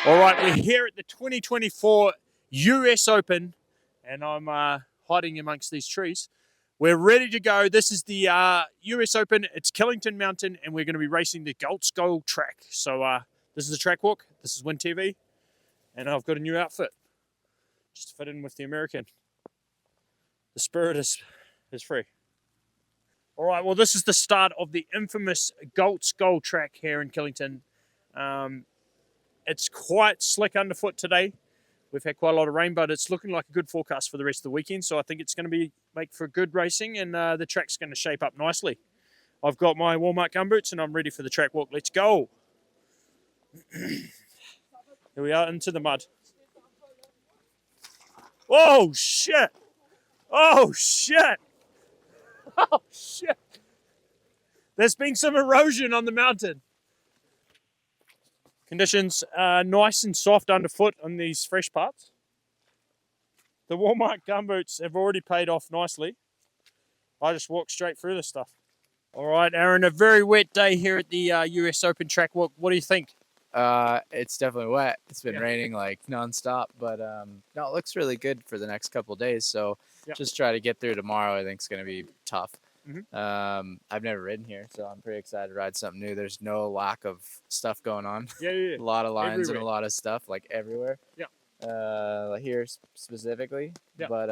All right, we're here at the 2024 US Open, and I'm hiding amongst these trees. We're ready to go. This is the US Open. It's Killington Mountain, and we're going to be racing the Gulch Goal track. So this is the Trackwalk. This is Wyntv, and I've got a new outfit just to fit in with the American. The spirit is free. All right, well, this is the start of the infamous Gulch Goal track here in Killington. It's quite slick underfoot today. We've had quite a lot of rain, but it's looking like a good forecast for the rest of the weekend. So I think it's going to make for good racing, and the track's going to shape up nicely. I've got my warm-up gumboots, and I'm ready for the track walk. Let's go. Here we are into the mud. Oh, shit. Oh, shit. Oh, shit. There's been some erosion on the mountain. Conditions are nice and soft underfoot on these fresh parts. The warm-up gumboots have already paid off nicely. I just walked straight through this stuff. All right, Aaron, a very wet day here at the US Open track walk. What do you think? It's definitely wet. It's been raining like nonstop, but no, it looks really good for the next couple of days. So just try to get through tomorrow. I think it's going to be tough. I've never ridden here, so I'm pretty excited to ride something new. There's no lack of stuff going on. A lot of lines and a lot of stuff like everywhere. Here specifically. But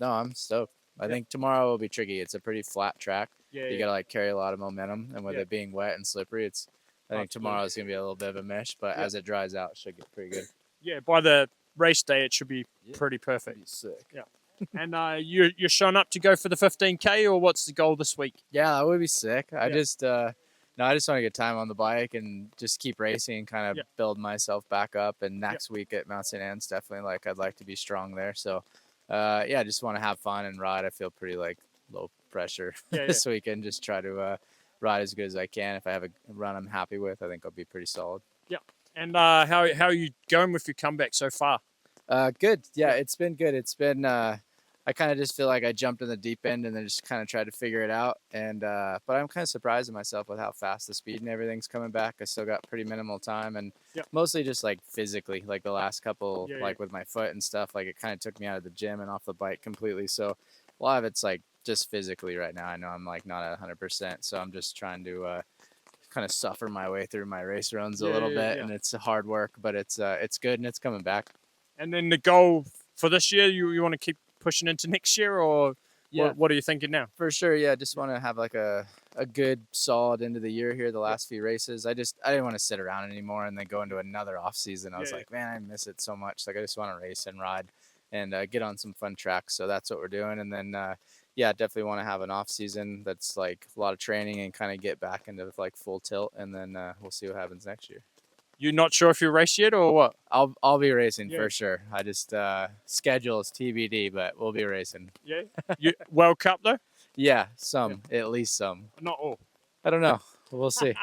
no, I'm stoked. I think tomorrow will be tricky. It's a pretty flat track. You gotta like carry a lot of momentum, and with it being wet and slippery, I think tomorrow is gonna be a little bit of a mesh. But as it dries out, it should get pretty good. Yeah, by the race day, it should be pretty perfect. Be sick. Yeah. And you're showing up to go for the 15K, or what's the goal this week? Yeah, that would be sick. I just want to get time on the bike and just keep racing and kind of build myself back up. And next week at Mount St. Anne's, definitely I'd like to be strong there. So I just want to have fun and ride. I feel pretty low pressure this weekend. Just try to ride as good as I can. If I have a run I'm happy with, I think I'll be pretty solid. Yeah. And how are you going with your comeback so far? Good. Yeah, it's been good. It's been I kind of just feel like I jumped in the deep end and then just kind of tried to figure it out. And but I'm kind of surprised at myself with how fast the speed and everything's coming back. I still got pretty minimal time, and mostly just physically, the last couple, with my foot and stuff, it kind of took me out of the gym and off the bike completely. So a lot of it's just physically right now. I know I'm not at 100%, so I'm just trying to kind of suffer my way through my race runs a little bit, and it's hard work, but it's good and it's coming back. And then the goal for this year, you want to keep pushing into next year, or what are you thinking now? For sure, yeah. Just want to have a good, solid end of the year here, the last few races. I didn't want to sit around anymore and then go into another off season. I was man, I miss it so much. I just want to race and ride and get on some fun tracks. So that's what we're doing. And then, definitely want to have an off season that's a lot of training and kind of get back into full tilt. And then we'll see what happens next year. You're not sure if you race yet or what? I'll be racing for sure. I just schedule is TBD, but we'll be racing. Yeah. World Cup though? Yeah, at least some. Not all. I don't know. We'll see.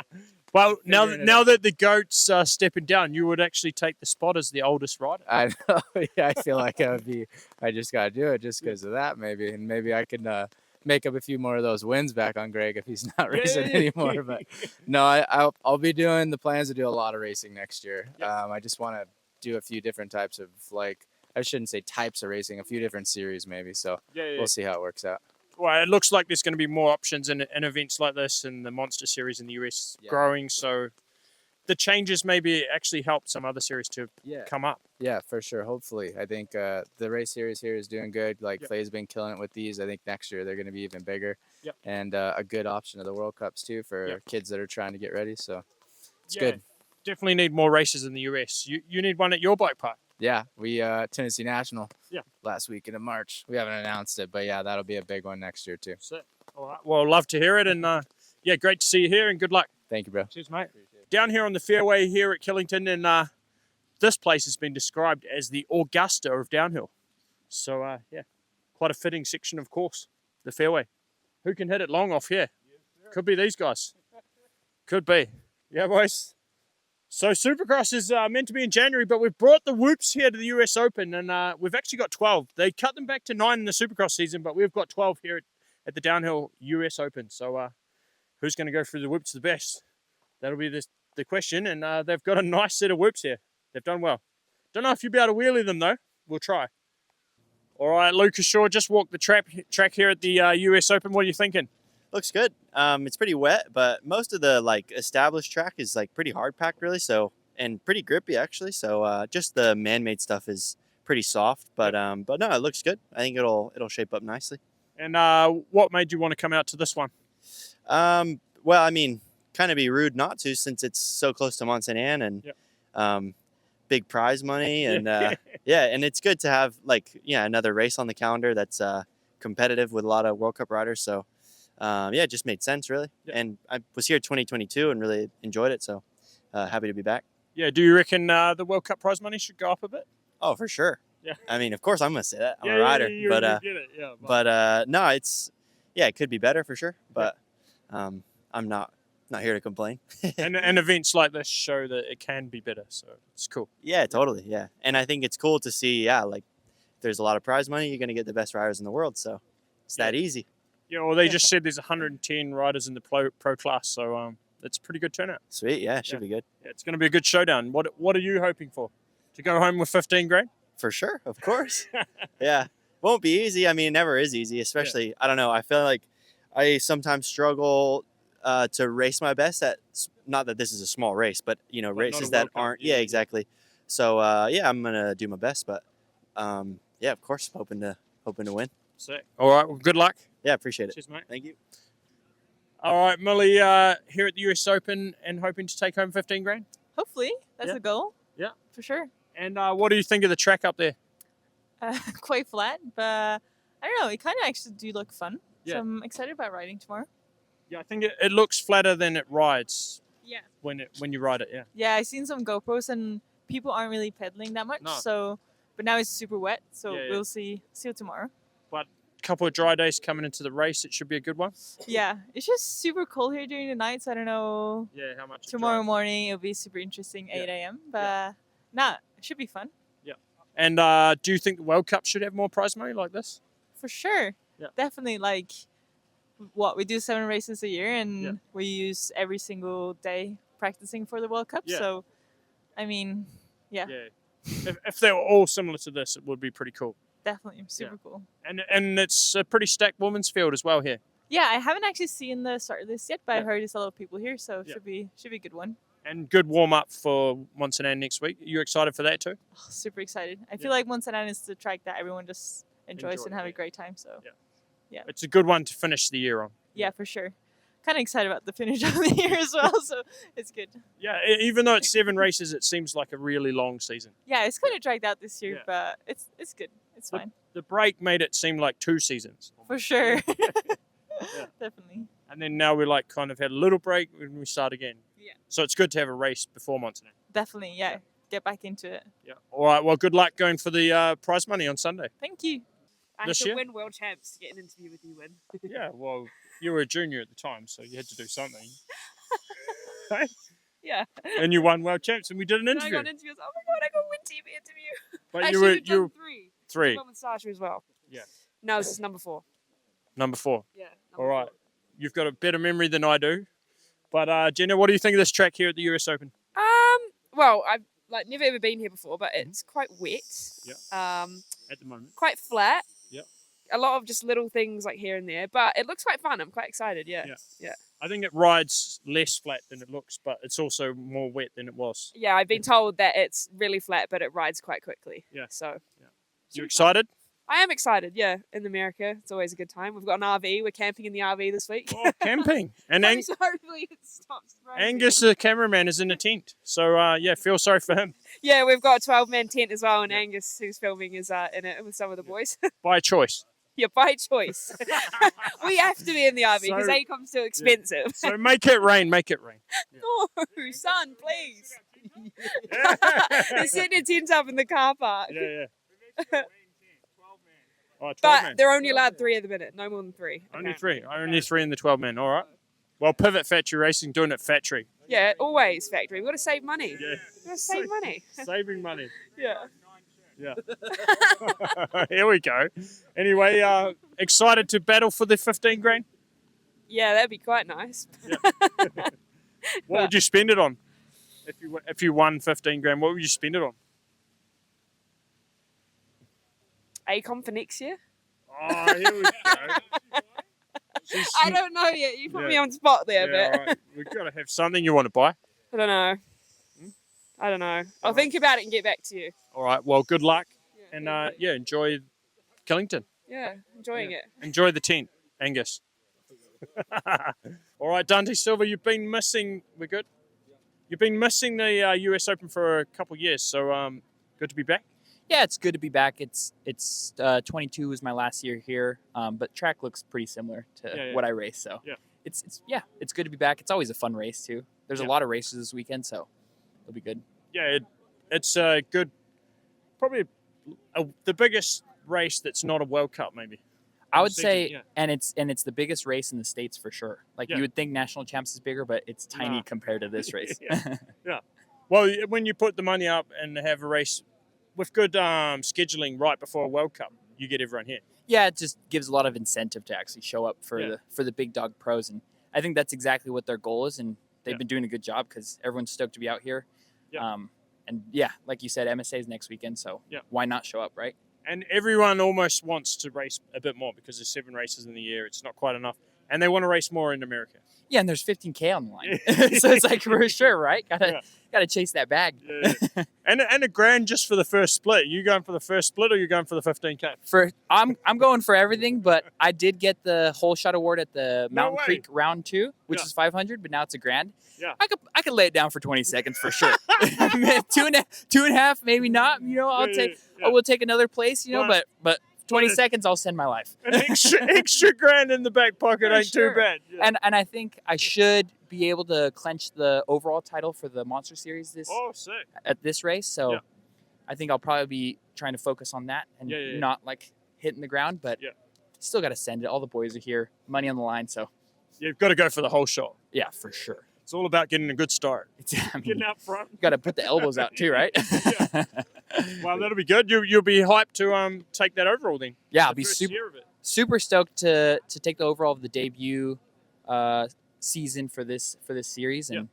Well, now that the goats are stepping down, you would actually take the spot as the oldest rider. I know. Yeah, I feel like I just got to do it just because of that, maybe. And maybe I can make up a few more of those wins back on Greg if he's not racing anymore. But no, I'll be doing the plans to do a lot of racing next year. I just want to do a few different types of I shouldn't say types of racing, a few different series maybe. So we'll see how it works out. Well, it looks like there's going to be more options in events like this, and the Monster Series in the US growing. So the changes maybe actually help some other series to come up. Yeah, for sure. Hopefully. I think the race series here is doing good. Clay's been killing it with these. I think next year they're going to be even bigger. And a good option of the World Cups too for kids that are trying to get ready. So it's good. Definitely need more races in the US. You need one at your bike park. Yeah, we Tennessee National last weekend of March. We haven't announced it, but that'll be a big one next year too. Sick. All right. Well, love to hear it, and great to see you here, and good luck. Thank you, bro. Cheers, mate. Down here on the fairway here at Killington, and this place has been described as the Augusta of downhill. So quite a fitting section of course, the fairway. Who can hit it long off here? Could be these guys. Could be. Yeah, boys. So Supercross is meant to be in January, but we've brought the whoops here to the US Open, and we've actually got 12. They cut them back to 9 in the Supercross season, but we've got 12 here at the downhill US Open. So who's going to go through the whoops the best? That'll be the question, and they've got a nice set of whoops here. They've done well. Don't know if you'll be able to wheelie them, though. We'll try. All right, Lucas Shaw, just walked the track here at the US Open. What are you thinking? Looks good. It's pretty wet, but most of the established track is pretty hard packed, really. So, and pretty grippy actually. So just the man-made stuff is pretty soft, but no, it looks good. I think it'll shape up nicely. And what made you want to come out to this one? Well, I mean, kind of be rude not to, since it's so close to Mont Saint Anne and big prize money, and and it's good to have another race on the calendar that's competitive with a lot of World Cup riders. So it just made sense, really. And I was here 2022 and really enjoyed it. So happy to be back. Yeah. Do you reckon the World Cup prize money should go up a bit? Oh, for sure. Yeah. I mean, of course, I'm gonna say that. I'm a rider, but no, it could be better for sure. But I'm not here to complain. and events like this show that it can be better, so it's cool. Yeah, totally. Yeah, and I think it's cool to see. Yeah, there's a lot of prize money. You're gonna get the best riders in the world, so it's that easy. Yeah. Well, they just said there's 110 riders in the pro class, so it's a pretty good turnout. Sweet. Yeah, should be good. Yeah, it's going to be a good showdown. What are you hoping for? To go home with 15 grand? For sure, of course. Yeah, won't be easy. I mean, it never is easy, especially, I don't know, I feel like I sometimes struggle to race my best at, not that this is a small race, but, races that aren't, exactly. So, I'm going to do my best, but, of course, hoping to win. Sick. All right, well, good luck. Yeah, appreciate it. Cheers, mate. Thank you. All right, Millie, here at the US Open and hoping to take home 15 grand? Hopefully, that's the goal. Yeah. For sure. And what do you think of the track up there? Quite flat, but I don't know. It kind of actually do look fun. Yeah. So I'm excited about riding tomorrow. Yeah, I think it looks flatter than it rides. Yeah. When you ride it, yeah. Yeah, I've seen some GoPros and people aren't really pedaling that much. No. So, but now it's super wet, so Yeah, yeah. we'll see you tomorrow. But a couple of dry days coming into the race, it should be a good one. Yeah, it's just super cold here during the night. So I don't know. Yeah, how much? Tomorrow morning it'll be super interesting, 8 a.m. But it should be fun. And do you think the World Cup should have more prize money like this? For sure. Yeah. Definitely. We do 7 races a year, and we use every single day practicing for the World Cup. Yeah. So, I mean, yeah. If they were all similar to this, it would be pretty cool. Definitely super cool. And it's a pretty stacked women's field as well here. Yeah, I haven't actually seen the start list yet, but I heard there's a lot of people here, so it should be a good one. And good warm up for Mont Saint Anne next week. Are you excited for that too? Oh, super excited. I feel like Mont Saint Anne is the track that everyone just enjoys and have a great time. So yeah, it's a good one to finish the year on. Yeah, for sure. Kind of excited about the finish of the year as well, so it's good. Yeah, even though it's 7 races, it seems like a really long season. Yeah, it's kind of dragged out this year, but it's good. It's fine. The break made it seem like 2 seasons. For sure. Definitely. And then now we kind of had a little break and we start again. Yeah. So it's good to have a race before Mont Saint Anne. Definitely, yeah. Get back into it. Yeah. All right. Well, good luck going for the prize money on Sunday. Thank you. I had to win world champs to get an interview with you, Win. Yeah. Well, you were a junior at the time, so you had to do something. Yeah. And you won world champs, and we did an And interview. I got interviews. Oh my god, I got a Wyntv interview. But Actually, you were 3. 3. One with Sasha as well. Yeah. No, this is number 4. Number 4. Yeah. All right. You've got a better memory than I do. But Jenna, what do you think of this track here at the US Open? Well, I've never ever been here before, but it's quite wet. Yeah. At the moment. Quite flat. Yep. A lot of just little things here and there, but it looks quite fun. I'm quite excited. Yeah. I think it rides less flat than it looks, but it's also more wet than it was. Yeah, I've been told that it's really flat, but it rides quite quickly. Yeah. So. Yeah. You excited? I am excited, yeah. In America, it's always a good time. We've got an RV. We're camping in the RV this week. Oh, camping. And hopefully it stops raining. Angus, the cameraman, is in a tent. So, feel sorry for him. Yeah, we've got a 12-man tent as well, and Angus, who's filming, is in it with some of the boys. By choice. Yeah, by choice. We have to be in the RV because ACOM's too expensive. So make it rain, make it rain. Yeah. No, son, please. They're setting a tent up in the car park. Yeah. Oh, but they're only allowed 3 at the minute, no more than 3. Only 3. Only 3 in the 12 man. All right. Well, Pivot Factory Racing doing it factory. Yeah, always factory. We've got to save money. Yeah. We've got to save money. Saving money. Yeah. Here we go. Anyway, excited to battle for the 15 grand? Yeah, that'd be quite nice. Yeah. What would you spend it on? If you won 15 grand, what would you spend it on? ACOM for next year. Oh, here we go. I don't know yet. You put me on the spot there, but all right. We've got to have something you want to buy. I don't know. I don't know. I'll think about it and get back to you. All right. Well, good luck, and enjoy Killington. Yeah, enjoying it. Enjoy the tent, Angus. All right, Dante Silva, you've been missing. We're good. You've been missing the US Open for a couple of years, so good to be back. Yeah, it's good to be back. It's 22 was my last year here, but track looks pretty similar to what I race. So it's good to be back. It's always a fun race too. There's a lot of races this weekend, so it'll be good. Yeah, it's a good, probably the biggest race that's not a World Cup, maybe. I would say, and it's the biggest race in the States for sure. Like you would think National Champs is bigger, but it's tiny compared to this race. Yeah. Well, when you put the money up and have a race with good scheduling right before a World Cup, you get everyone here. Yeah, it just gives a lot of incentive to actually show up for the big dog pros, and I think that's exactly what their goal is, and they've been doing a good job because everyone's stoked to be out here. And like you said, MSA is next weekend, so why not show up, right? And everyone almost wants to race a bit more because there's 7 races in the year. It's not quite enough. And they want to race more in America. Yeah, and there's 15K on the line. So it's like, for sure, right? Gotta chase that bag. And a grand just for the first split. You going for the first split or you going for the 15K? I'm going for everything, but I did get the whole shot award at the Mountain Creek round 2, which is 500, but now it's a grand. Yeah. I could lay it down for 20 seconds for sure. two and a half, maybe not. We'll take another place, but 20 seconds, I'll send my life. An extra grand in the back pocket ain't too bad. Yeah. And I think I should be able to clench the overall title for the Monster Series at this race. So I think I'll probably be trying to focus on that and not like hitting the ground, but still got to send it. All the boys are here, money on the line. So you've got to go for the whole shot. Yeah, for sure. It's all about getting a good start. Getting out front. You got to put the elbows out too, right? Well, that'll be good. You'll be hyped to take that overall then. Yeah, I'll be super stoked to take the overall of the debut season for this series, and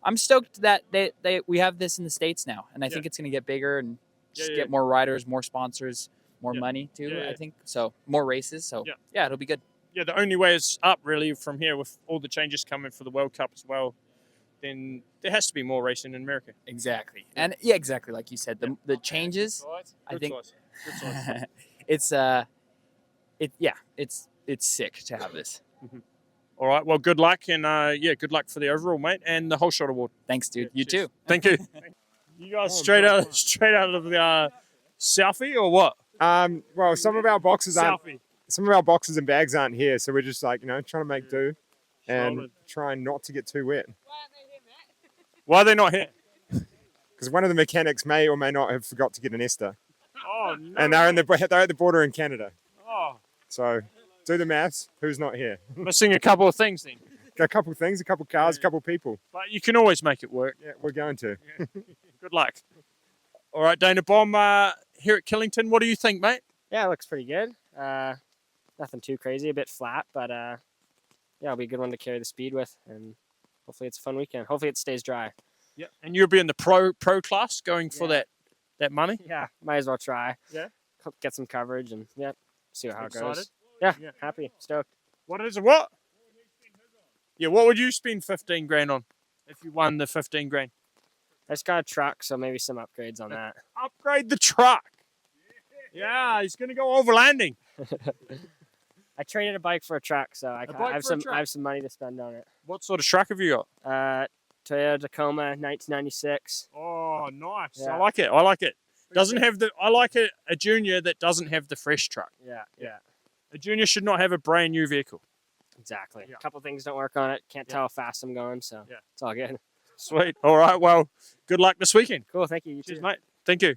I'm stoked that we have this in the States now, and I think it's going to get bigger and just get more riders, more sponsors, more money too. I think so, more races. So it'll be good. Yeah, the only way is up really from here with all the changes coming for the World Cup as well. Then there has to be more racing in America. Exactly. And exactly like you said, the changes. I think it's sick to have this. Mm-hmm. All right. Well, good luck and good luck for the overall, mate, and the whole shot award. Thanks, dude. You too. Thank you. You guys straight out of the Southie or what? Well, some of our boxes and bags aren't here, so we're just like trying to make do and trying not to get too wet. Why are they not here? Because one of the mechanics may or may not have forgot to get an ester. Oh no! And they're at the border in Canada. Oh. So do the maths. Who's not here? Missing a couple of things then. A couple of things, a couple of cars, a couple of people. But you can always make it work. Yeah, we're going to. Good luck. All right, Dana Bomb here at Killington. What do you think, mate? Yeah, it looks pretty good. Nothing too crazy, a bit flat, but it'll be a good one to carry the speed with, and hopefully it's a fun weekend. Hopefully it stays dry. Yeah, and you'll be in the pro class going for that money. Yeah, might as well try. Yeah, get some coverage and see how it goes. Yeah, happy, stoked. What is it? What? Yeah, what would you spend 15 grand on if you won the 15 grand? I just got a truck, so maybe some upgrades on that. Upgrade the truck. Yeah, he's gonna go overlanding. I traded a bike for a truck, so I have some money to spend on it. What sort of truck have you got? Toyota Tacoma 1996. Oh, nice. Yeah. I like it. I like a junior that doesn't have the fresh truck. Yeah. A junior should not have a brand new vehicle. Exactly. Yeah. A couple things don't work on it. Can't tell how fast I'm going, so it's all good. Sweet. All right. Well, good luck this weekend. Cool. Thank you. Cheers, mate. Thank you.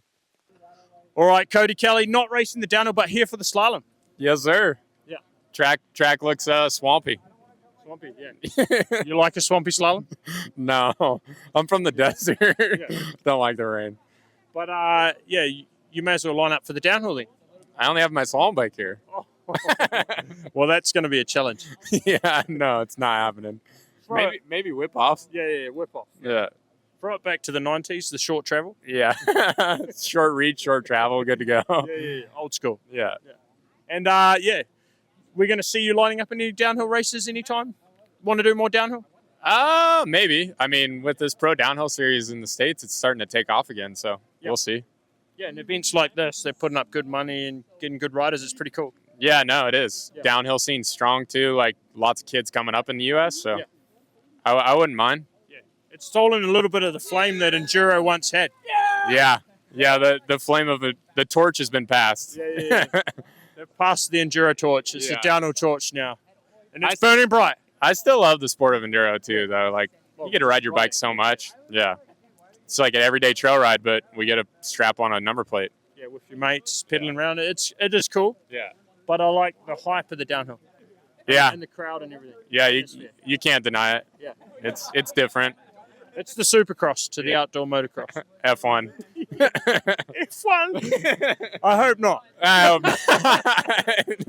All right, Cody Kelly, not racing the downhill, but here for the slalom. Yes, sir. Yeah. Track looks swampy. Swampy, yeah. You like a swampy slalom? No, I'm from the desert. Don't like the rain. But you may as well line up for the downhill then. I only have my slalom bike here. Oh. Well, that's going to be a challenge. Yeah, no, it's not happening. Maybe whip off. Yeah, whip off. Yeah. Brought back to the 90s, the short travel. Yeah. Short reach, short travel, good to go. Yeah. Old school. Yeah. And we're going to see you lining up any downhill races anytime. Want to do more downhill? Maybe. I mean, with this pro downhill series in the States, it's starting to take off again. So we'll see. Yeah, and events like this, they're putting up good money and getting good riders. It's pretty cool. Yeah, no, it is. Yeah. Downhill scene's strong too. Like lots of kids coming up in the U.S. So Yeah. I wouldn't mind. Yeah, it's stolen a little bit of the flame that Enduro once had. Yeah. The flame of the torch has been passed. Yeah. They've passed the Enduro torch. It's the Yeah. downhill torch now, and it's burning bright. I still love the sport of enduro too, though. Like you get to ride your bike so much. Yeah. It's like an everyday trail ride, but we get to strap on a number plate. Yeah, with your mates pedaling around. It is cool. Yeah. But I like the hype of the downhill. Yeah. And the crowd and everything. Yeah, you can't deny it. Yeah. It's different. It's the Supercross to the outdoor motocross. F1. F1. I hope not. I hope not.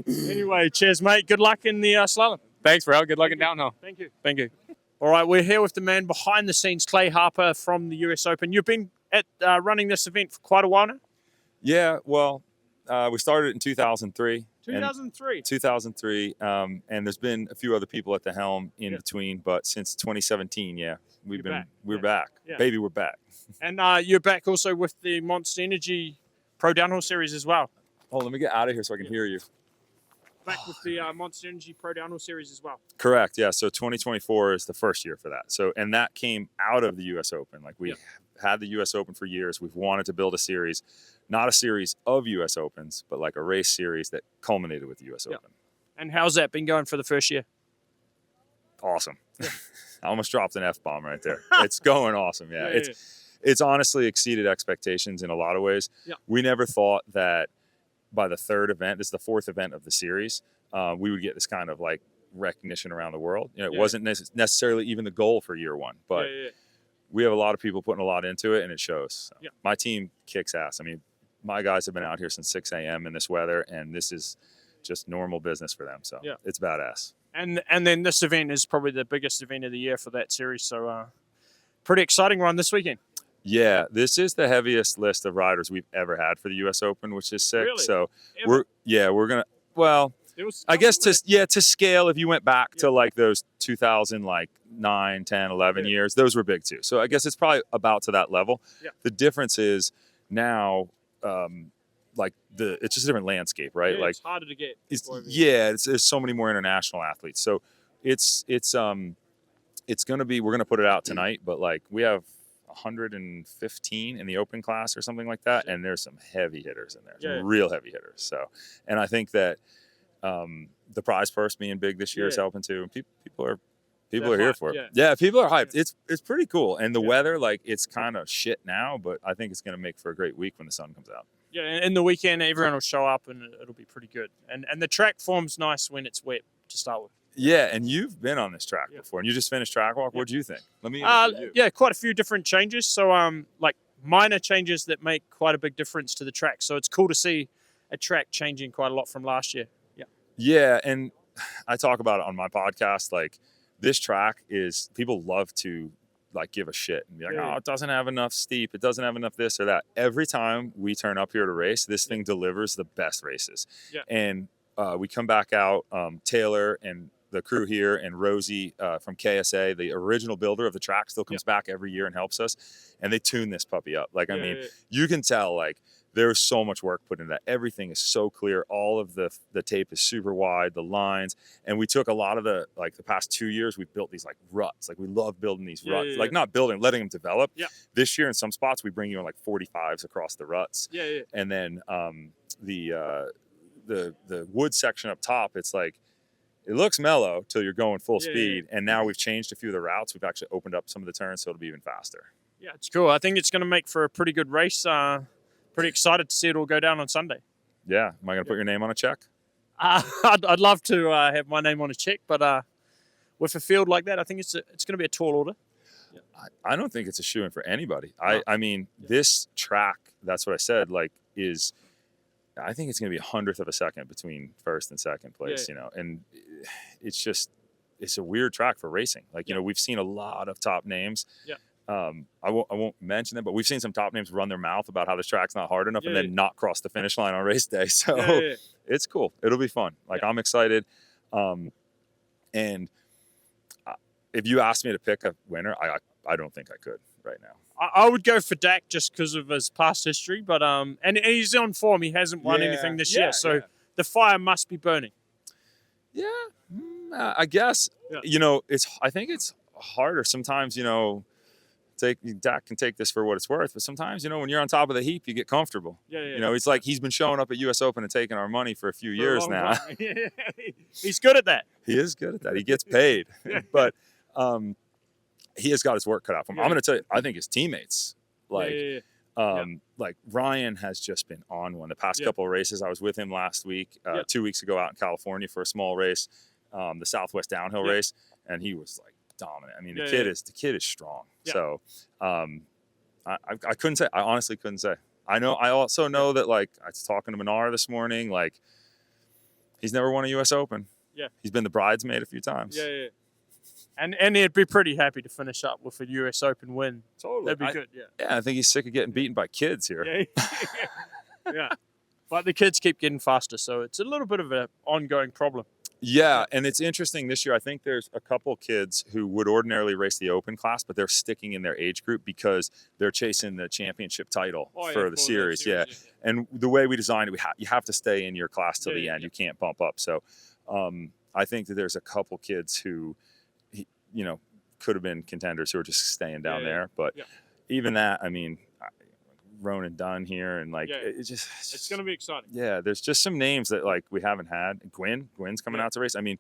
Anyway, cheers, mate. Good luck in the slalom. Thanks, bro. Good luck in downhill. Thank you. All right, we're here with the man behind the scenes, Clay Harper from the US Open. You've been at running this event for quite a while now. Yeah, well, we started in 2003. 2003. 2003, and there's been a few other people at the helm in between, but since 2017, we're back. Yeah. Baby, we're back. And you're back also with the Monster Energy Pro Downhill Series as well. Oh, let me get out of here so I can hear you. Back with the Monster Energy Pro Downhill Series as well. Correct. Yeah. So 2024 is the first year for that. So, and that came out of the U.S. Open. Like we had the U.S. Open for years. We've wanted to build a series, not a series of U.S. Opens, but like a race series that culminated with the U.S. Open. And how's that been going for the first year? Awesome. I almost dropped an F-bomb right there. It's going awesome. Yeah. It's honestly exceeded expectations in a lot of ways. Yeah. We never thought that by the third event, this is the fourth event of the series, we would get this kind of like recognition around the world. You know, it wasn't necessarily even the goal for year one, but we have a lot of people putting a lot into it, and it shows. So my team kicks ass. I mean, my guys have been out here since 6 a.m. in this weather, and this is just normal business for them. So it's badass. And then this event is probably the biggest event of the year for that series. So pretty exciting run this weekend. Yeah, this is the heaviest list of riders we've ever had for the U.S. Open, which is sick. Really? So Ever? we're gonna. Well, I guess to scale, if you went back to like those 2009, 10, 11 years, those were big too. So I guess it's probably about to that level. Yeah. The difference is now, like it's just a different landscape, right? Yeah, like it's harder to get. there's so many more international athletes. So it's gonna be. We're gonna put it out tonight, but like we have 115 in the open class or something like that, and there's some heavy hitters in there, some real heavy hitters. So, and I think that the prize purse being big this year is helping too. And people are here for it. Yeah, people are hyped. It's pretty cool. And the weather, like it's kind of shit now, but I think it's going to make for a great week when the sun comes out. Yeah, and in the weekend everyone will show up and it'll be pretty good. And the track form's nice when it's wet to start with. Yeah, and you've been on this track before, and you just finished Trackwalk. What do you think? Let me. Quite a few different changes. So like minor changes that make quite a big difference to the track. So it's cool to see a track changing quite a lot from last year. Yeah. Yeah, and I talk about it on my podcast. Like this track is people love to like give a shit and be like, oh, it doesn't have enough steep, it doesn't have enough this or that. Every time we turn up here to race, this thing delivers the best races. Yeah. And we come back out, Taylor and the crew here and Rosie from KSA, the original builder of the track, still comes back every year and helps us. And they tune this puppy up. Like, I mean, you can tell like there's so much work put into that. Everything is so clear. All of the tape is super wide, the lines. And we took a lot of the past 2 years, we've built these like ruts. Like we love building these ruts, like not building, letting them develop. Yeah. This year in some spots, we bring you in like 45s across the ruts. Yeah. And then the wood section up top, it's like, it looks mellow till you're going full speed. And now we've changed a few of the routes. We've actually opened up some of the turns, so it'll be even faster. Yeah, it's cool. I think it's going to make for a pretty good race. Pretty excited to see it all go down on Sunday. Yeah. Am I going to put your name on a check? I'd love to have my name on a check, but with a field like that, I think it's going to be a tall order. Yeah. I don't think it's a shoo-in for anybody. No. I mean, this track, that's what I said, like I think it's going to be 100th of a second between first and second place, you know, and it's a weird track for racing. Like, you know, we've seen a lot of top names, I won't mention them, but we've seen some top names run their mouth about how this track's not hard enough and then not cross the finish line on race day. So it's cool. It'll be fun. Like I'm excited. And if you asked me to pick a winner, I don't think I could right now. I would go for Dak just because of his past history, but and he's on form. He hasn't won anything this year, so the fire must be burning. Yeah, I guess. You know, I think it's harder sometimes. You know, Dak can take this for what it's worth, but sometimes, you know, when you're on top of the heap, you get comfortable. You know, it's like he's been showing up at U.S. Open and taking our money for a few years now. He's good at that. He is good at that. He gets paid, but he has got his work cut out for him. I'm going to tell you, I think his teammates, like Ryan has just been on one. The past couple of races, I was with him last week, 2 weeks ago out in California for a small race, the Southwest downhill race, and he was like dominant. I mean, the kid is strong. So I couldn't say. I honestly couldn't say. I also know that, like, I was talking to Menard this morning, like, he's never won a U.S. Open. He's been the bridesmaid a few times. And he'd be pretty happy to finish up with a U.S. Open win. Totally. That'd be good, I think he's sick of getting beaten by kids here. But the kids keep getting faster, so it's a little bit of an ongoing problem. Yeah, and it's interesting this year. I think there's a couple kids who would ordinarily race the open class, but they're sticking in their age group because they're chasing the championship title for the series. And the way we designed it, you have to stay in your class till the end. You can't bump up. So I think that there's a couple kids who, you know, could have been contenders who are just staying down there. But even that, I mean, Ronan Dunn here, and like it's going to be exciting. Yeah, there's just some names that like we haven't had. Gwyn's coming out to race. I mean,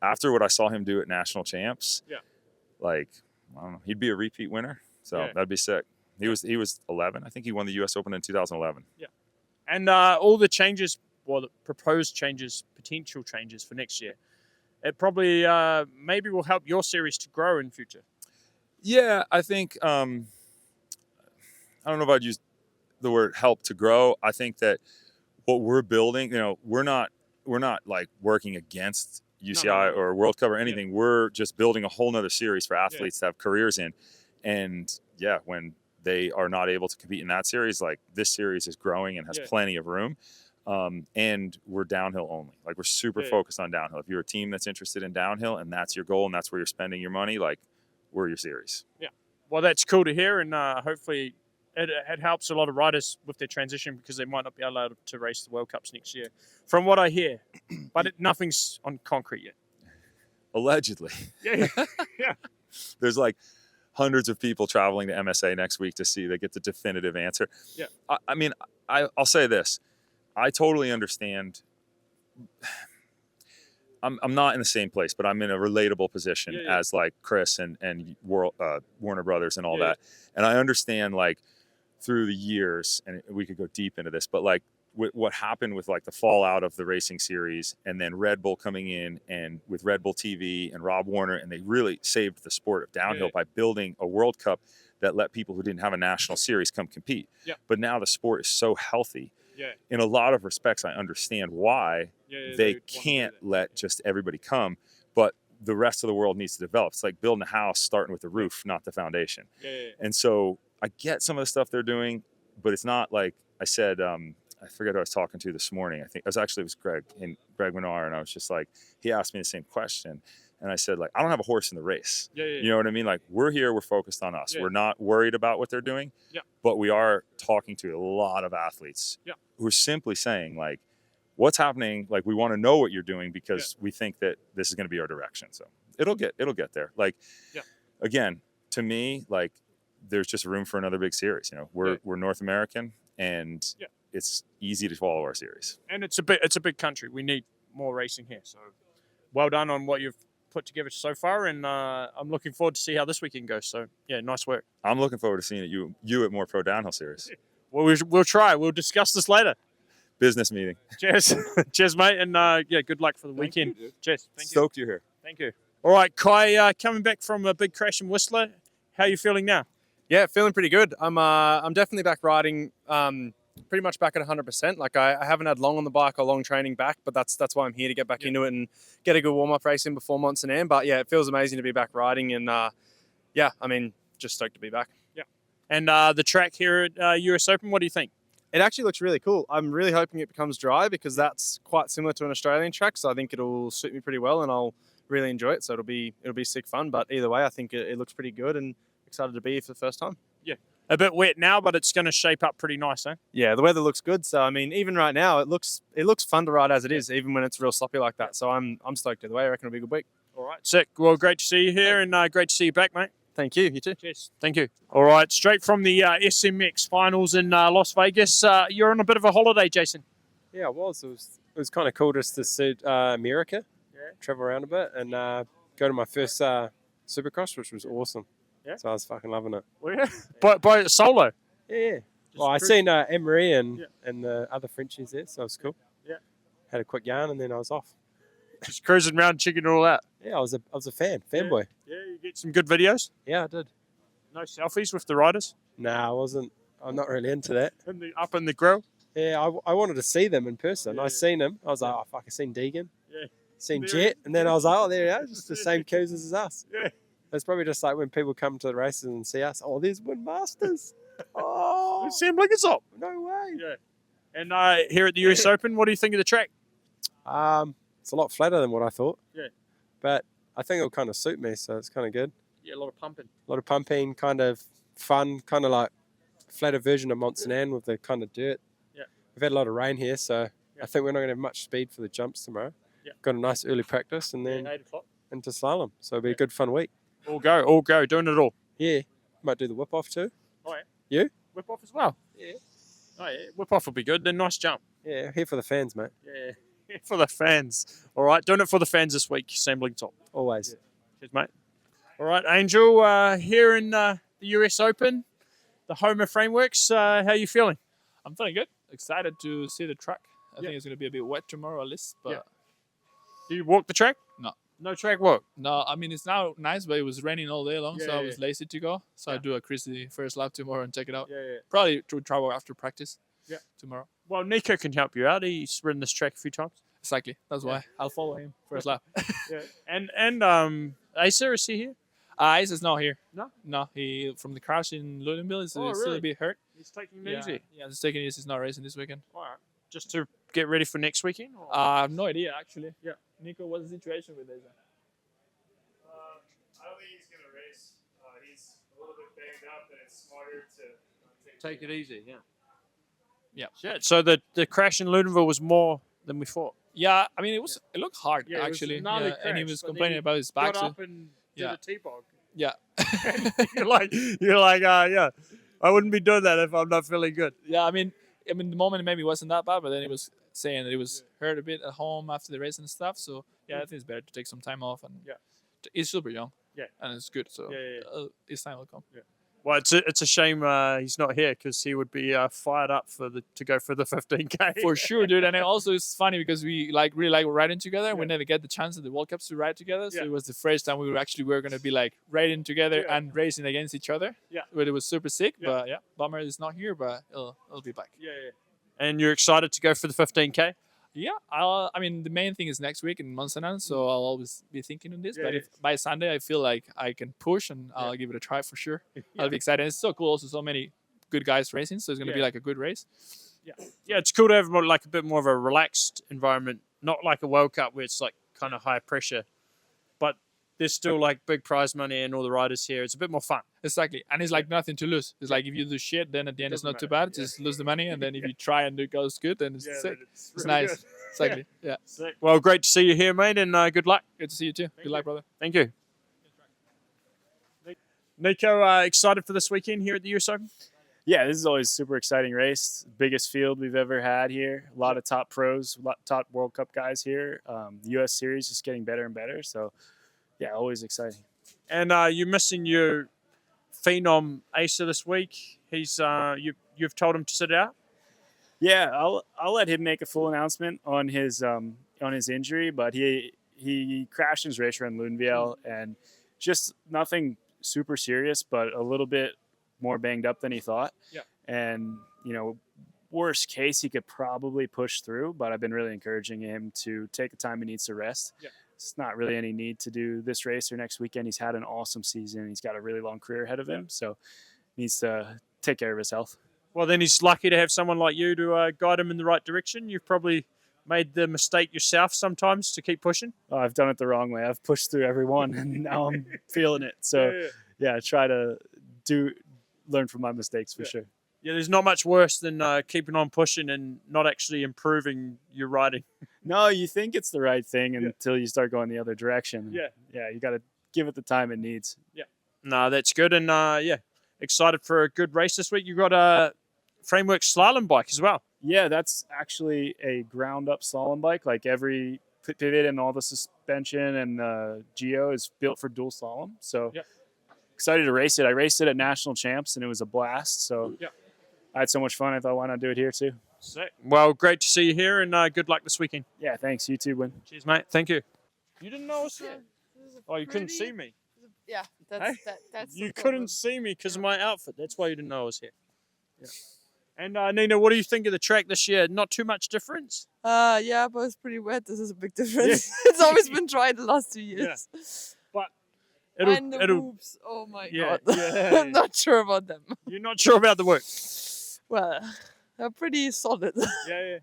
after what I saw him do at national champs, like, I don't know, he'd be a repeat winner. So that'd be sick. He was 11. I think he won the U.S. Open in 2011. And all the changes, the proposed changes, potential changes for next year, it probably maybe will help your series to grow in future. Yeah, I think I don't know if I'd use the word help to grow. I think that what we're building, you know, we're not like working against UCI or World Cup or anything. We're just building a whole nother series for athletes to have careers in. And when they are not able to compete in that series, like, this series is growing and has plenty of room. And we're downhill only. Like, we're super focused on downhill. If you're a team that's interested in downhill and that's your goal and that's where you're spending your money, like, we're your series. Well, that's cool to hear, and hopefully it helps a lot of riders with their transition, because they might not be allowed to race the World Cups next year, from what I hear. But nothing's on concrete yet. Allegedly. There's like hundreds of people traveling to MSA next week to see. They get the definitive answer. I mean, I'll say this. I totally understand. I'm not in the same place, but I'm in a relatable position as like Chris and Warner Brothers and all that. And I understand, like, through the years, and we could go deep into this, but like what happened with like the fallout of the racing series, and then Red Bull coming in and with Red Bull TV and Rob Warner, and they really saved the sport of downhill by building a World Cup that let people who didn't have a national series come compete. But now the sport is so healthy. In a lot of respects, I understand why they can't let just everybody come, but the rest of the world needs to develop. It's like building a house, starting with the roof, not the foundation. And so I get some of the stuff they're doing, but it's not like I said. I forget who I was talking to this morning. I think it was Greg Menard, and I was just like, he asked me the same question, and I said, like, I don't have a horse in the race. You know what I mean? Like, we're here, we're focused on us. We're not worried about what they're doing. But we are talking to a lot of athletes who are simply saying, like, what's happening? Like, we want to know what you're doing, because we think that this is going to be our direction. So it'll get there. Like, again, to me, like, there's just room for another big series. You know, we're North American, and it's easy to follow our series. And it's a big country. We need more racing here. So well done on what you've put together so far, and I'm looking forward to see how this weekend goes. So yeah, nice work. I'm looking forward to seeing you at more pro downhill series. Well, we'll try. We'll discuss this later. Business meeting. Cheers. Cheers, mate. And good luck for the weekend. You, cheers. Thank Stoked you're here. Thank you. All right, Kai, coming back from a big crash in Whistler. How are you feeling now? Yeah, feeling pretty good. I'm definitely back riding, pretty much back at 100%. Like, I haven't had long on the bike or long training back, but that's why I'm here, to get back into it and get a good warm-up race in before Mont Saint Anne. But yeah, it feels amazing to be back riding, and I mean, just stoked to be back. Yeah. And the track here at US Open, what do you think? It actually looks really cool. I'm really hoping it becomes dry because that's quite similar to an Australian track. So I think it'll suit me pretty well and I'll really enjoy it. So it'll be sick fun. But either way, I think it looks pretty good and excited to be here for the first time. Yeah. A bit wet now, but it's going to shape up pretty nice, eh? Yeah, the weather looks good. So I mean, even right now, it looks fun to ride as it is, even when it's real sloppy like that. So I'm stoked either way. I reckon it'll be a good week. All right. Sick. Well, great to see you here and great to see you back, mate. Thank you. You too. Cheers. Thank you. All right. Straight from the SMX finals in Las Vegas. You're on a bit of a holiday, Jason. Yeah, it was. It was kind of cool just to see America, travel around a bit, and go to my first Supercross, which was awesome. Yeah. So I was fucking loving it. Well, yeah. By solo. Yeah. Well, I seen Anne-Marie and the other Frenchies there, so it was cool. Yeah. Had a quick yarn, and then I was off. Just cruising around, checking all that. Yeah, I was a fanboy. Yeah, you get some good videos. Yeah, I did. No selfies with the riders. Nah, I wasn't. I'm not really into that. Up in the grill. Yeah, I wanted to see them in person. Yeah. I seen them. I was like, oh fuck, I seen Deegan. Yeah. Seen There Jet, and then I was like, oh, there he is, just the same cousins as us. Yeah. It's probably just like when people come to the races and see us. Oh, there's Win Masters. Oh, Sam Blinkersop. No way. Yeah. And here at the US Open, what do you think of the track? It's a lot flatter than what I thought. Yeah. But I think it'll kind of suit me, so it's kind of good. Yeah, a lot of pumping. A lot of pumping, kind of fun, kind of like flatter version of Mont Saint Anne with the kind of dirt. Yeah. We've had a lot of rain here, so I think we're not going to have much speed for the jumps tomorrow. Yeah. Got a nice early practice and then 8 o'clock. into slalom. So it'll be a good fun week. All go, doing it all. Yeah. Might do the whip off too. Oh, yeah. You? Whip off as well. Yeah. Oh, yeah. Whip off will be good. Then nice jump. Yeah, here for the fans, mate. Yeah. For the fans. All right, doing it for the fans this week. Sam Blinkersop. Always. Cheers, mate. All right, Angel, here in the US Open, the home of frameworks. How are you feeling? I'm feeling good. Excited to see the track. I think it's going to be a bit wet tomorrow at least. But Do you walk the track? No. No track walk? No, I mean, it's now nice, but it was raining all day long, so I was lazy to go. So I do a crazy first lap tomorrow and check it out. Yeah. Probably to travel after practice tomorrow. Well, Nico can help you out. He's ridden this track a few times. Exactly. That's why. I'll follow him first lap. Yeah. And Asa, is he here? Ace is not here. No? No, he from the crash in Louisville is still really? a bit hurt. He's taking it easy. Yeah, he's taking it easy. He's not racing this weekend. All right. Just to get ready for next weekend? Or? I have no idea, actually. Yeah. Nico, what's the situation with Asa? I don't think he's going to race. He's a little bit banged up, and it's smarter to take it easy, yeah. Yeah. Shit. So the crash in Louisville was more than we thought. Yeah, I mean, it looked hard, Yeah, it was a actually. gnarly Yeah, and he crash, was but complaining then about his he back. got so- up and did Yeah. a T-bog. Yeah. you're like, yeah, I wouldn't be doing that if I'm not feeling good. Yeah, I mean, the moment maybe wasn't that bad, but then he was saying that he was hurt a bit at home after the race and stuff. So yeah, I think it's better to take some time off. And he's super young. Yeah. And it's good. So Yeah. his time will come. Yeah. Well, it's a shame he's not here because he would be fired up to go for the 15K. For sure, dude. And it also it's funny because we really like riding together. And we never get the chance at the World Cups to ride together. So it was the first time we were going to be like riding together and racing against each other. Yeah. But it was super sick. Yeah. But yeah, bummer is not here, but it'll be back. Yeah. And you're excited to go for the 15K? Yeah, I mean, the main thing is next week in Mont Saint Anne, so I'll always be thinking on this. Yeah, but yeah. if by Sunday I feel like I can push, and I'll give it a try for sure. I'll be excited. It's so cool. Also, so many good guys racing, so it's gonna be like a good race. Yeah, it's cool to have more, like a bit more of a relaxed environment, not like a World Cup where it's like kind of high pressure, but there's still like big prize money and all the riders here. It's a bit more fun. Exactly, and it's like nothing to lose. It's like if you do shit, then at the end it's not too bad. Just lose the money, and then if you try and it goes good, then it's sick. It's really nice. good. Exactly. Yeah. Sick. Well, great to see you here, mate, and good luck. Good to see you too. Good luck, brother. Thank you. Nico, excited for this weekend here at the US Open? Yeah, this is always a super exciting race. Biggest field we've ever had here. A lot of top pros, top World Cup guys here. The U.S. Series just getting better and better. So, yeah, always exciting. And you're missing your phenom Asa this week. He's you've told him to sit out. Yeah, I'll let him make a full announcement on his injury, but he crashed in his race around Louisville and just nothing super serious, but a little bit more banged up than he thought. Yeah. And, worst case, he could probably push through, but I've been really encouraging him to take the time he needs to rest. Yeah. It's not really any need to do this race or next weekend. He's had an awesome season. He's got a really long career ahead of him, so needs to take care of his health. Well, then he's lucky to have someone like you to guide him in the right direction. You've probably made the mistake yourself sometimes to keep pushing. Oh, I've done it the wrong way. I've pushed through everyone, and now I'm feeling it. So, yeah, try to learn from my mistakes for sure. Yeah, there's not much worse than keeping on pushing and not actually improving your riding. No, you think it's the right thing until you start going the other direction. Yeah, you got to give it the time it needs. Yeah, no, that's good, and excited for a good race this week. You got a Framework slalom bike as well. Yeah, that's actually a ground-up slalom bike. Like every pivot and all the suspension and the geo is built for dual slalom. So excited to race it. I raced it at National Champs, and it was a blast. So I had so much fun. I thought, why not do it here too? Sick. Well, great to see you here, and good luck this weekend. Yeah, thanks. You too, Win. Cheers, mate. Thank you. You didn't know us? Oh, you couldn't see me. Yeah, that's. You couldn't see me because of my outfit. That's why you didn't know I was here. Yeah. And Nina, what do you think of the track this year? Not too much difference? Yeah, but it's pretty wet. This is a big difference. It's always been dry the last 2 years. But and the whoops, oh my god. I'm not sure about them. You're not sure about the work? Well, they're pretty solid. Yeah.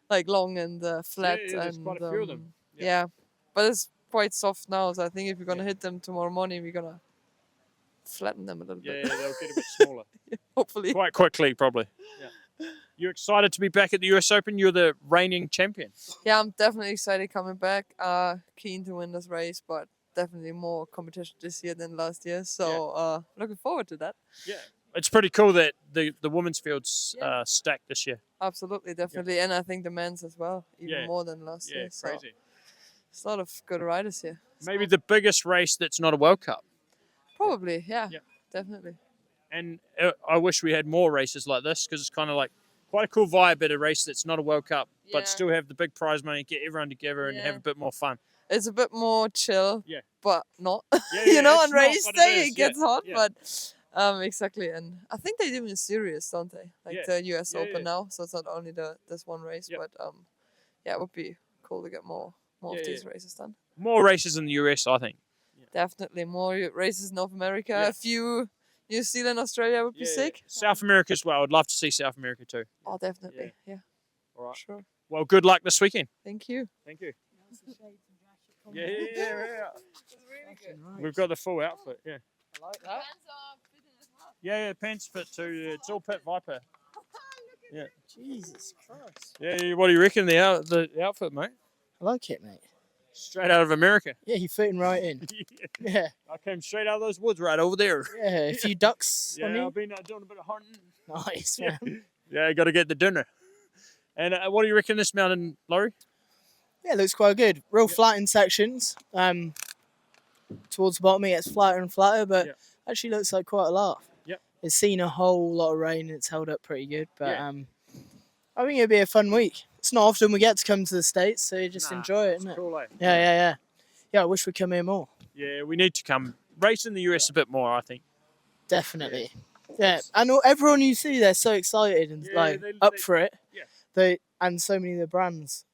Like long and flat. Yeah, there's and quite a few of them. Yeah, but it's quite soft now, so I think if we're going to hit them tomorrow morning, we're going to flatten them a little bit. Yeah, they'll get a bit smaller. Hopefully. Quite quickly, probably. Yeah. You're excited to be back at the US Open? You're the reigning champion. Yeah, I'm definitely excited coming back. Keen to win this race, but definitely more competition this year than last year. So looking forward to that. Yeah. It's pretty cool that the women's field's stacked this year. Absolutely, definitely. And I think the men's as well, even more than last year. So Crazy. there's a lot of good riders here. Maybe the biggest race that's not a World Cup. Probably, yeah. Definitely. And I wish we had more races like this because it's kind of like quite a cool vibe at a race that's not a World Cup, but still have the big prize money, get everyone together and have a bit more fun. It's a bit more chill, but not. You know, it's on race not, day it is. gets hot, but exactly. And I think they're doing serious, don't they? Like the US Open now, so it's not only this one race, but it would be cool to get more of these races done. More races in the US, I think. Definitely more races in North America. A few New Zealand, Australia would be sick. South America as well. I'd love to see South America too. Oh, definitely. Yeah. All right. Sure. Well, good luck this weekend. Thank you. Thank you. Yeah. We've got the full outfit. Yeah. I like that. Yeah, pants fit too. Yeah, it's all Pit Viper. Yeah. Jesus Christ. Yeah. What do you reckon the outfit, mate? I like it, mate. Straight out of America. Yeah, you're fitting right in. Yeah. I came straight out of those woods right over there. Yeah, a few ducks on Yeah, you. I've been doing a bit of hunting. Nice, man. Yeah, got to get the dinner. And what do you reckon this mountain, Laurie? Yeah, it looks quite good. Real flat in sections. Towards the bottom it gets flatter and flatter, but actually looks like quite a lot. Yep. It's seen a whole lot of rain and it's held up pretty good. But I think it'll be a fun week. It's not often we get to come to the States, so you just enjoy it, isn't it? Cool, eh? Yeah. Yeah, I wish we'd come here more. Yeah, we need to come race in the US a bit more, I think. Definitely. Yeah, and everyone you see, they're so excited and up for it. Yeah. And so many of the brands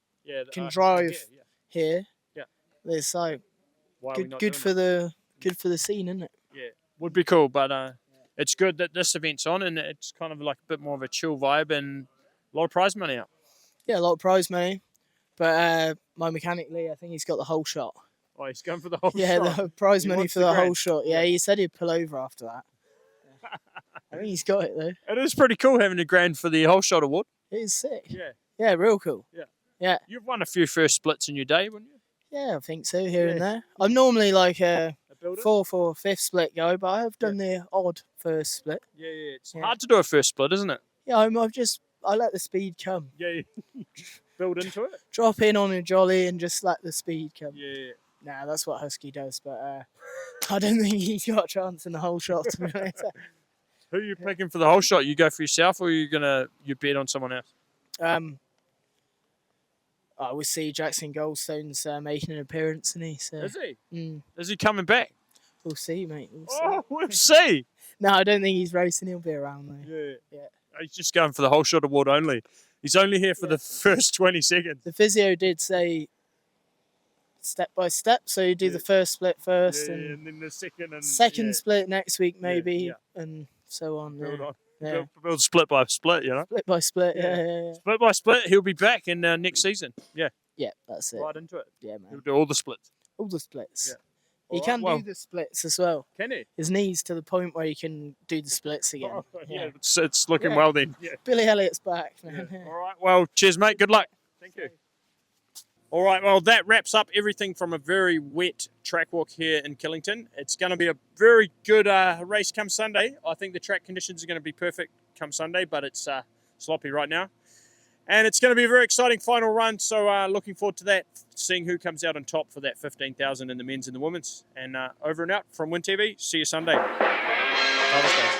can I drive here. Yeah. It's like Why are we not good doing for the scene, isn't it? Yeah, would be cool, but it's good that this event's on and it's kind of like a bit more of a chill vibe and a lot of prize money out. Yeah, a lot of prize money, but my mechanic Lee, I think he's got the whole shot. Oh, he's going for the whole shot. Yeah, the prize He money wants for the whole grand. shot. Yeah, he said he'd pull over after that. I think he's got it though. It is pretty cool having a grand for the whole shot award. It is sick. Yeah. Yeah, real cool. Yeah. Yeah. You've won a few first splits in your day, wouldn't you? Yeah, I think so, here and there. I'm normally like a builder? fourth or fifth split guy, but I have done the odd first split. Yeah. It's hard to do a first split, isn't it? Yeah, I let the speed come. Yeah. Build into it. Drop in on a jolly and just let the speed come. Yeah. Nah, that's what Husky does, but I don't think he's got a chance in the whole shot, to be honest. Who are you picking for the whole shot? You go for yourself, or you bet on someone else? I would see Jackson Goldstone's making an appearance, isn't he? So, Is he? Mm, Is he coming back? we'll see, mate. We'll see. Oh, we'll see. No, I don't think he's racing. He'll be around though. Yeah. He's just going for the whole shot award only. He's only here for the first 20 seconds. The physio did say step by step. So you do the first split first, and then the second and second split next week maybe, and so on. Build yeah. on. Yeah. Build split by split, you know. Split by split, yeah. Split by split, he'll be back in next season. Yeah. Yeah, that's it. Right into it. Yeah, man. He'll do all the splits. All the splits. Yeah. He All can right, well- do the splits as well. Can he? His knees to the point where he can do the splits again. Yeah, it's looking Yeah. well then. Yeah. Billy Elliott's back, man. All right. Well, cheers, mate. Good luck. Thank you. All right. Well, that wraps up everything from a very wet track walk here in Killington. It's going to be a very good race come Sunday. I think the track conditions are going to be perfect come Sunday, but it's sloppy right now. And it's going to be a very exciting final run. So looking forward to that, seeing who comes out on top for that 15,000 in the men's and the women's. And over and out from Wyntv. See you Sunday. Bye, guys.